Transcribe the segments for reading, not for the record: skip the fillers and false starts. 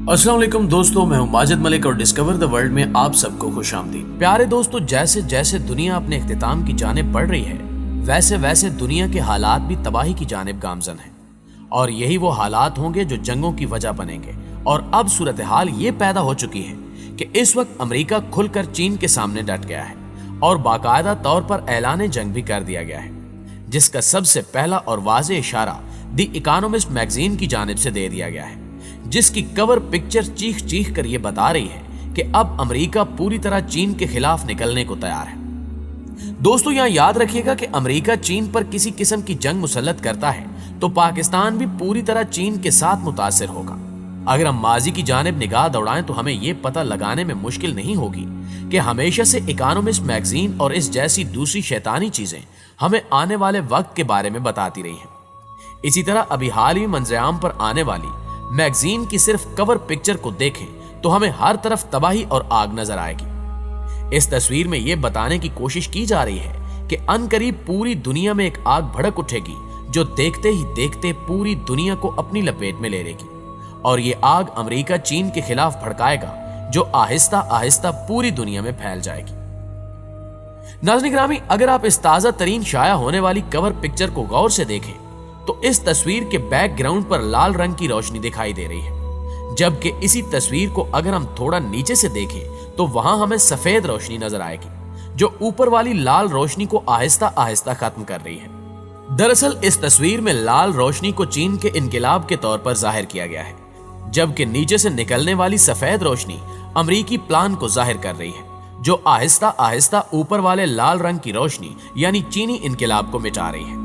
अस्सलाम वालेकुम दोस्तों, मैं हूं माजिद मलिक और डिस्कवर द वर्ल्ड में आप सबको खुश आमदीद। प्यारे दोस्तों, जैसे जैसे दुनिया अपने इख्तिताम की जानिब बढ़ रही है, वैसे वैसे दुनिया के हालात भी तबाही की जानिब गामजन हैं। और यही वो हालात होंगे जो जंगों की वजह बनेंगे। और अब सूरत हाल ये पैदा हो चुकी है कि इस वक्त अमेरिका खुलकर चीन के सामने डट गया है और बाकायदा तौर पर ऐलान जंग भी कर दिया गया है, जिसका सबसे पहला और वाज़ेह इशारा द इकोनॉमिस्ट मैगजीन की जानिब से दे दिया गया है, जिसकी कवर पिक्चर चीख चीख कर ये बता रही है कि अब अमेरिका पूरी तरह चीन के खिलाफ निकलने को तैयार है। दोस्तों, यहां याद रखिएगा कि अमेरिका चीन पर किसी किस्म की जंग मुसल्लत करता है तो पाकिस्तान भी पूरी तरह चीन के साथ मुतासिर होगा। अगर हम माजी की जानिब निगाह दौड़ाएं तो हमें यह पता लगाने में मुश्किल नहीं होगी कि हमेशा से इकोनॉमिस्ट मैगजीन और इस जैसी दूसरी शैतानी चीजें हमें आने वाले वक्त के बारे में बताती रही हैं। इसी तरह अभी हाल ही मंजरेआम पर आने वाली मैगजीन की सिर्फ कवर पिक्चर को देखें तो हमें हर तरफ तबाही और आग नजर आएगी। इस तस्वीर में यह बताने की कोशिश की जा रही है कि अनकरीब पूरी दुनिया में एक आग भड़क उठेगी जो देखते ही देखते पूरी दुनिया को अपनी लपेट में ले लेगी। और ये आग अमेरिका चीन के खिलाफ भड़काएगा जो आहिस्ता आहिस्ता पूरी दुनिया में फैल जाएगी। नाज़रीन ग्रामी, अगर आप इस ताजा तरीन शाया होने वाली कवर पिक्चर को गौर से देखें तो इस तस्वीर के बैकग्राउंड पर लाल रंग की रोशनी दिखाई दे रही है, जबकि इसी तस्वीर को अगर हम थोड़ा नीचे से देखें तो वहां हमें सफेद रोशनी नजर आएगी जो ऊपर वाली लाल रोशनी को आहिस्ता आहिस्ता खत्म कर रही है। दरअसल इस तस्वीर में लाल रोशनी को चीन के इनकलाब के तौर पर जाहिर किया गया है, जबकि नीचे से निकलने वाली सफेद रोशनी अमरीकी प्लान को जाहिर कर रही है जो आहिस्ता आहिस्ता ऊपर वाले लाल रंग की रोशनी यानी चीनी इनकलाब को मिटा रही है।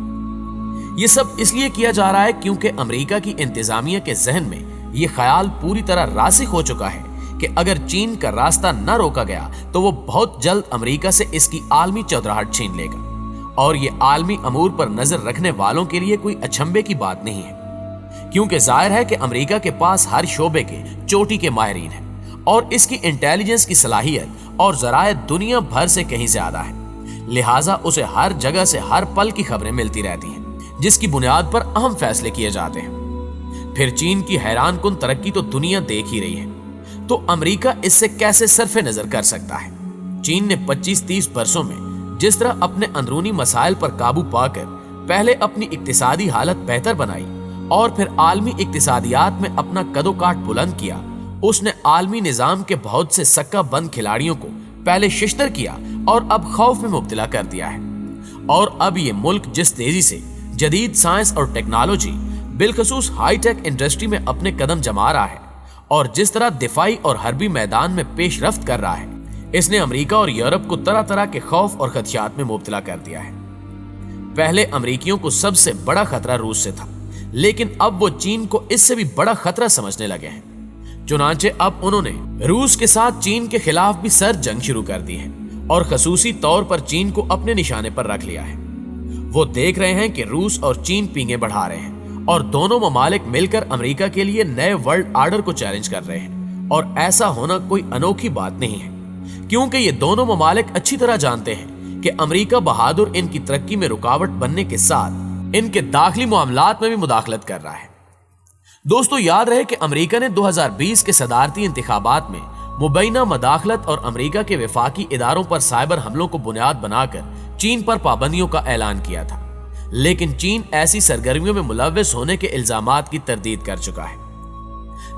ये सब इसलिए किया जा रहा है क्योंकि अमेरिका की इंतजामिया के जहन में ये ख्याल पूरी तरह रासिख हो चुका है कि अगर चीन का रास्ता न रोका गया तो वो बहुत जल्द अमेरिका से इसकी आलमी चौधराहट छीन लेगा। और ये आलमी अमूर पर नजर रखने वालों के लिए कोई अचंभे की बात नहीं है, क्योंकि जाहिर है कि अमेरिका के पास हर शोबे के चोटी के माहिरीन हैं और इसकी इंटेलिजेंस की सलाहियत और जराए दुनिया भर से कहीं ज्यादा है। लिहाजा उसे हर जगह से हर पल की खबरें मिलती रहती हैं जिसकी बुनियाद पर अहम फैसले किए जाते हैं। फिर चीन की हैरान कुन तरक्की तो दुनिया देख ही रही है, तो अमेरिका इससे कैसे सरफे नजर कर सकता है। चीन ने 25-30 वर्षों में जिस तरह अपने अंदरूनी मसाइल पर काबू पाकर पहले अपनी इक्तिसादी हालत बेहतर बनाई और फिर आलमी इक्तिसादियात में अपना कदोकाठ बुलंद किया, उसने आलमी निजाम के बहुत से सक्का बंद खिलाड़ियों को पहले शिश्तर किया और अब खौफ में मुब्तला कर दिया है। और अब ये मुल्क जिस तेजी से जदीद साइंस और टेक्नोलॉजी बिलखसूस हाईटेक इंडस्ट्री में अपने कदम जमा रहा है और जिस तरह दिफाई और हरबी मैदान में पेशरफ्त कर रहा है, इसने अमेरिका और यूरोप को तरह तरह के खौफ और खदशात में मुब्तला कर दिया है। पहले अमेरिकियों को सबसे बड़ा खतरा रूस से था, लेकिन अब वो चीन को इससे भी बड़ा खतरा समझने लगे हैं। चुनांचे अब उन्होंने रूस के साथ चीन के खिलाफ भी सर जंग शुरू कर दी है और खसूसी तौर पर चीन को अपने निशाने पर रख लिया है। वो देख रहे हैं कि रूस और चीन पींगे बढ़ा रहे हैं और दोनों ममालिक मिलकर अमेरिका के लिए नए वर्ल्ड ऑर्डर को चैलेंज कर रहे हैं। और ऐसा होना कोई अनोखी बात नहीं है, क्योंकि ये दोनों ममालिक अच्छी तरह जानते हैं कि अमेरिका बहादुर इनकी तरक्की में रुकावट बनने के साथ इनके दाखिली मामलात में भी मुदाखलत कर रहा है। दोस्तों, याद रहे कि अमेरिका ने 2020 के सदारती इंतखाबात में मुबैना मदाखलत और अमेरिका के वफाकी इदारों पर साइबर हमलों को बुनियाद बनाकर चीन पर पाबंदियों का ऐलान किया था, लेकिन चीन ऐसी सरगर्मियों में मुलव्वस होने के इल्जामात की तरदीद कर चुका है।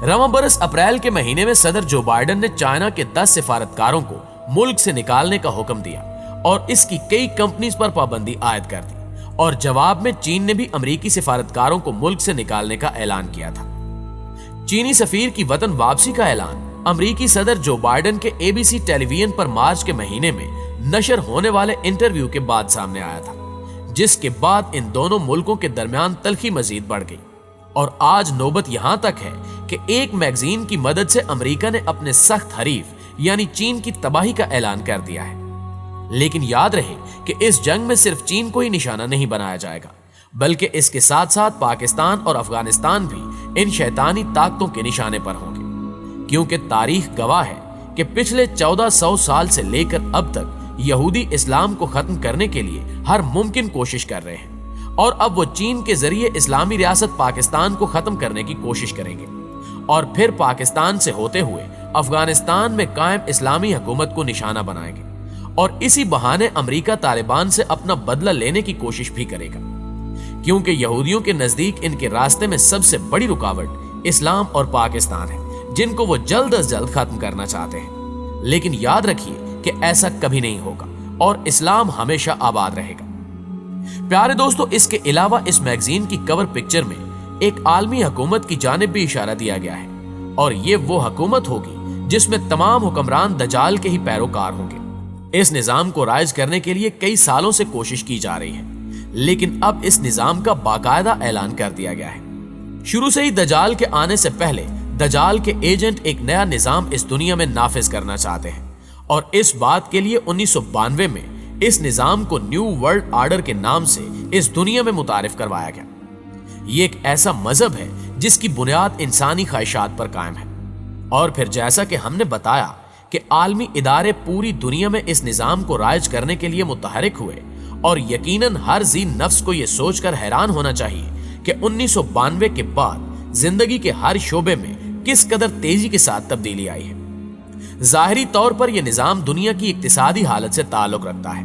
रवां बरस अप्रैल के महीने में सदर जो बाइडन ने चाइना के 10 सिफारतकारों को मुल्क से निकालने का हुक्म दिया और इसकी कई कंपनीज पर पाबंदी आयद कर दी। और जवाब में चीन ने भी अमेरिकी सिफारतकारों को मुल्क से निकालने का ऐलान किया था। चीनी सफीर की वतन वापसी का ऐलान अमेरिकी सदर जो बाइडन के ABC टेलीविजन पर मार्च के महीने में नशर होने वाले इंटरव्यू के बाद सामने आया था, जिसके बाद इन दोनों मुल्कों के दरमियान तल्खी मजीद बढ़ गई। और आज नौबत यहां तक है कि एक मैगजीन की मदद से अमेरिका ने अपने सख्त हरीफ यानी चीन की तबाही का ऐलान कर दिया है। लेकिन याद रहे कि इस जंग में सिर्फ चीन को ही निशाना नहीं बनाया जाएगा, बल्कि इसके साथ साथ पाकिस्तान और अफगानिस्तान भी इन शैतानी ताकतों के निशाने पर होंगे, क्योंकि तारीख गवाह है कि पिछले 1400 साल से लेकर अब तक यहूदी इस्लाम को खत्म करने के लिए हर मुमकिन कोशिश कर रहे हैं और अब वो चीन के जरिए इस्लामी रियासत पाकिस्तान को खत्म करने की कोशिश करेंगे। اور پھر پاکستان سے ہوتے ہوئے افغانستان میں قائم اسلامی حکومت کو نشانہ بنائیں گے اور اسی بہانے امریکہ طالبان سے اپنا بدلہ لینے کی کوشش بھی کرے گا، کیونکہ یہودیوں کے نزدیک ان کے راستے میں سب سے بڑی رکاوٹ اسلام اور پاکستان ہے، جن کو وہ جلد از جلد ختم کرنا چاہتے ہیں۔ لیکن یاد رکھیے کہ ایسا کبھی نہیں ہوگا اور اسلام ہمیشہ آباد رہے گا۔ پیارے دوستو، اس کے علاوہ اس میگزین کی کور پکچر میں ایک عالمی حکومت کی جانب بھی اشارہ دیا گیا ہے، اور یہ وہ حکومت ہوگی جس میں تمام حکمران دجال کے ہی پیروکار ہوں گے۔ اس نظام کو رائج کرنے کے لیے کئی سالوں سے کوشش کی جا رہی ہے، لیکن اب اس نظام کا باقاعدہ اعلان کر دیا گیا ہے۔ شروع سے ہی دجال کے آنے سے پہلے دجال کے ایجنٹ ایک نیا نظام اس دنیا میں نافذ کرنا چاہتے ہیں، اور اس بات کے لیے 1992 میں اس نظام کو نیو ورلڈ آرڈر کے نام سے اس دنیا میں متعارف کروایا گیا۔ یہ ایک ایسا مذہب ہے جس کی بنیاد انسانی خواہشات پر قائم ہے، اور پھر جیسا کہ ہم نے بتایا کہ عالمی ادارے پوری دنیا میں اس نظام کو رائج کرنے کے لیے متحرک ہوئے، اور یقیناً ہر ذی نفس کو یہ سوچ کر حیران ہونا چاہیے کہ 1992 کے بعد زندگی کے ہر شعبے میں کس قدر تیزی کے ساتھ تبدیلی آئی ہے۔ ظاہری طور پر یہ نظام دنیا کی اقتصادی حالت سے تعلق رکھتا ہے،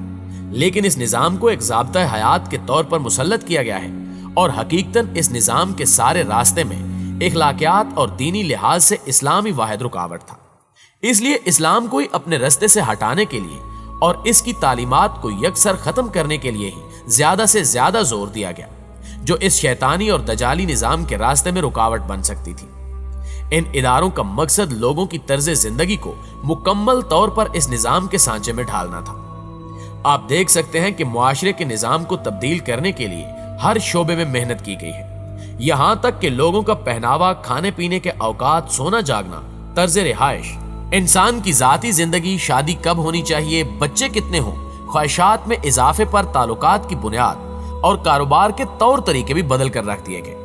لیکن اس نظام کو ایک ضابطہ حیات کے طور پر مسلط کیا گیا ہے، اور حقیقتاً اس نظام کے سارے راستے میں اخلاقیات اور دینی لحاظ سے اسلامی واحد رکاوٹ تھا۔ اس لیے اسلام کو ہی اپنے رستے سے ہٹانے کے لیے اور اس کی تعلیمات کو یکسر ختم کرنے کے لیے ہی زیادہ سے زیادہ زور دیا گیا، جو اس شیطانی اور دجالی نظام کے راستے میں رکاوٹ بن سکتی تھی۔ ان اداروں کا مقصد لوگوں کی طرز زندگی کو مکمل طور پر اس نظام کے سانچے میں ڈھالنا تھا۔ آپ دیکھ سکتے ہیں کہ معاشرے کے نظام کو تبدیل کرنے کے لیے ہر شعبے میں محنت کی گئی ہے، یہاں تک کہ لوگوں کا پہناوا، کھانے پینے کے اوقات، سونا جاگنا، طرز رہائش، انسان کی ذاتی زندگی، شادی کب ہونی چاہیے، بچے کتنے ہوں، خواہشات میں اضافے پر تعلقات کی بنیاد اور کاروبار کے طور طریقے بھی بدل کر رکھ دیے گئے۔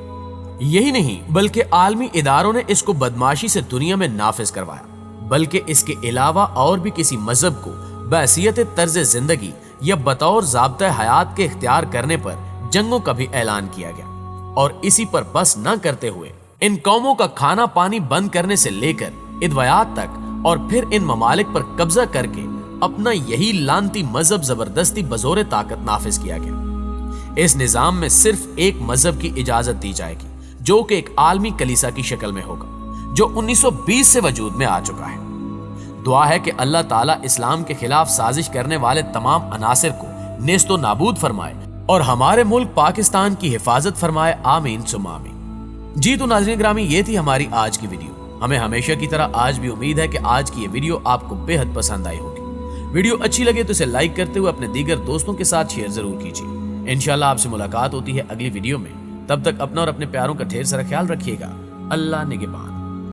یہی نہیں بلکہ عالمی اداروں نے اس کو بدمعاشی سے دنیا میں نافذ کروایا، بلکہ اس کے علاوہ اور بھی کسی مذہب کو بحیثیت طرز زندگی یا بطور ضابطہ حیات کے اختیار کرنے پر جنگوں کا بھی اعلان کیا گیا، اور اسی پر بس نہ کرتے ہوئے ان قوموں کا کھانا پانی بند کرنے سے لے کر ادویات تک، اور پھر ان ممالک پر قبضہ کر کے اپنا یہی لانتی مذہب زبردستی بزور طاقت نافذ کیا گیا۔ اس نظام میں صرف ایک مذہب کی اجازت دی جائے گی، جو کہ ایک عالمی کلیسا کی شکل میں ہوگا، جو 1920 سے وجود میں آ چکا ہے۔ دعا ہے کہ اللہ تعالیٰ اسلام کے خلاف سازش کرنے والے تمام عناصر کو نیست و نابود فرمائے اور ہمارے ملک پاکستان کی حفاظت فرمائے، آمین ثم آمین۔ جی تو ناظرین گرامی، یہ تھی ہماری آج کی ویڈیو۔ ہمیں ہمیشہ کی طرح آج بھی امید ہے کہ آج کی یہ ویڈیو آپ کو بے حد پسند آئی ہوگی۔ ویڈیو اچھی لگے تو اسے لائک کرتے ہوئے اپنے دیگر دوستوں کے ساتھ شیئر ضرور کیجیے۔ انشاءاللہ آپ سے ملاقات ہوتی ہے اگلی ویڈیو میں، تب تک اپنا اور اپنے پیاروں کا ڈھیر سارا خیال رکھیے گا۔ اللہ نگہبان۔